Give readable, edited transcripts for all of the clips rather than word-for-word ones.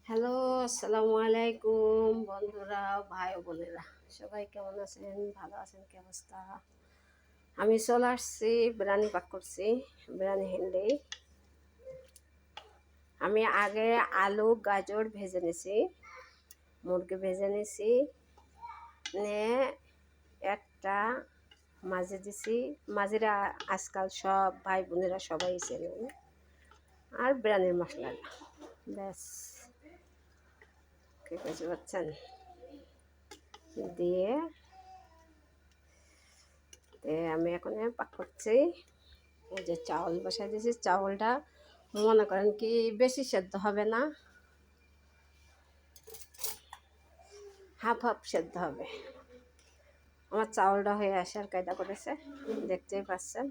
Hello, আসসালামু আলাইকুম বন্ধুরা, ভাই ও বোনেরা, সবাই কেমন আছেন? ভালো আছেন? কি অবস্থা? আমি চলে আসছি, বিরিয়ানি পাক করছি, বিরিয়ানি হ্যান্ডি। আমি আগে আলু গাজর ভেজে নিছি, মুরগি ভেজে নিছি, নিয়ে একটা মাঝে দিছি। মাঝিরা আজকাল সব ভাই বোনেরা সবাই চেনেন। আর বিরিয়ানির মশলাটা ব্যাস, কি বুঝতে পারছেন? দিয়ে আমি এখন পাক করছি। এই যে চাউল বসাই দিয়েছি, চাউলটা মনে করেন কি বেশি সেদ্ধ হবে না, হাফ হাফ সেদ্ধ হবে। আমার চাউলটা হয়ে আসার কায়দা করেছে, দেখতেই পাচ্ছেন।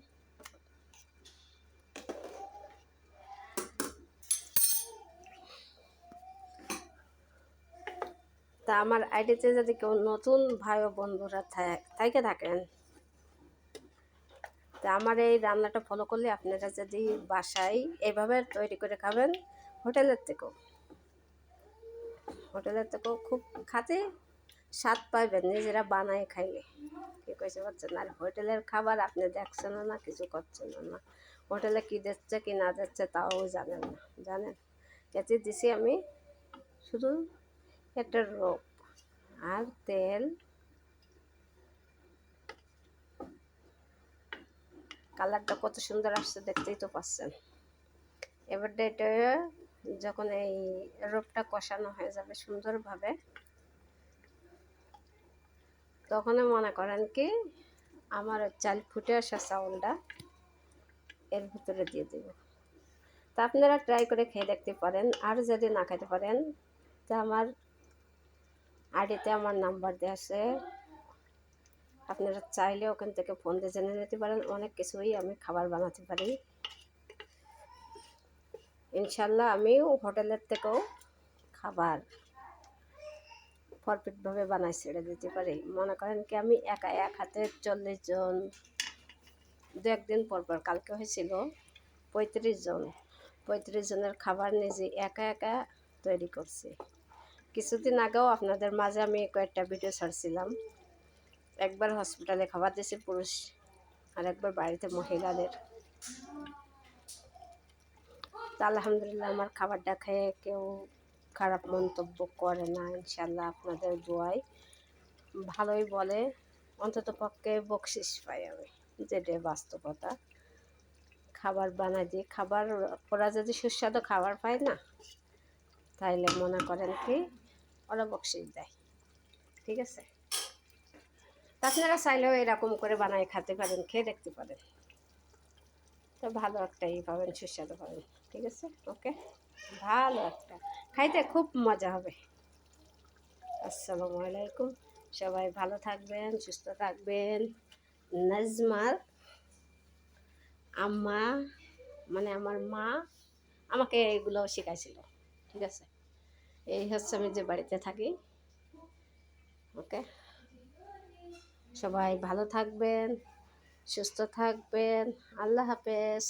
তা আমার আইডিতে যদি কেউ নতুন ভাই ও বন্ধুরা থাইকে থাকেন, তা আমার এই রান্নাটা ফলো করলে আপনারা যদি বাসায় এইভাবে তৈরি করে খাবেন, হোটেলের থেকেও খুব খাতে স্বাদ পাইবেন নিজেরা বানায় খাইলে। কি কইতে পারছেন? আর হোটেলের খাবার আপনি দেখছেন না, কিছু করছেন না, হোটেলে কী দিচ্ছে কি না দিচ্ছে তাও জানেন না। জানেন এতে দিছি আমি শুধু একটা রোপ আর তেল, কালারটা কত সুন্দর আসছে দেখতেই তো পাচ্ছেন। এবার এটা যখন এই রোপটা কষানো হয়ে যাবে সুন্দরভাবে, তখন মনে করেন কি আমার চাল ফুটে আসা চাউলটা এর ভিতরে দিয়ে দেব। তা আপনারা ট্রাই করে খেয়ে দেখতে পারেন। আর যদি না খেতে পারেন, তা আমার আইডিতে আমার নাম্বার দেওয়া আছে, আপনারা চাইলে ওখান থেকে ফোন দিয়ে জেনে নিতে পারেন। অনেক কিছুই আমি খাবার বানাতে পারি ইনশাল্লাহ। আমি হোটেলের থেকেও খাবার পারফেক্টভাবে বানাই ছেড়ে দিতে পারি। মনে করেন কি আমি একা এক হাতে 40 জন, দু একদিন পর পর কালকে হয়েছিল 35 জন, 35 জনের খাবার নিজে একা একা তৈরি করছি। কিছুদিন আগেও আপনাদের মাঝে আমি কয়েকটা ভিডিও ছাড়ছিলাম। একবার হসপিটালে খাবার দিয়েছি পুরুষ, আর একবার বাড়িতে মহিলাদের। তা আলহামদুলিল্লাহ আমার খাবারটা খেয়ে কেউ খারাপ মন্তব্য করে না ইনশাল্লাহ। আপনাদের দোয়ায় ভালোই বলে, অন্তত পক্ষে বকশিস পাই আমি, যেটা বাস্তবতা। খাবার বানাই দিই, খাবার ওরা যদি সুস্বাদু খাবার পায় না, তাইলে মনে করেন কি ওরা বকশিস দেয়। ঠিক আছে? আপনারা চাইলেও এরকম করে বানায় খেতে পারেন, খেয়ে দেখতে পারেন। তো ভালো একটা পাবেন, সুস্বাদু পাবেন। ঠিক আছে? ওকে, ভালো একটা খাইতে খুব মজা হবে। আসসালামু আলাইকুম, সবাই ভালো থাকবেন, সুস্থ থাকবেন। নাজমার আম্মা, মানে আমার মা আমাকে এগুলো শেখাইছিল। ঠিক আছে? এই হচ্ছে আমি যে বাড়িতে থাকি। ওকে, সবাই ভালো থাকবেন, সুস্থ থাকবেন। আল্লাহ হাফেজ।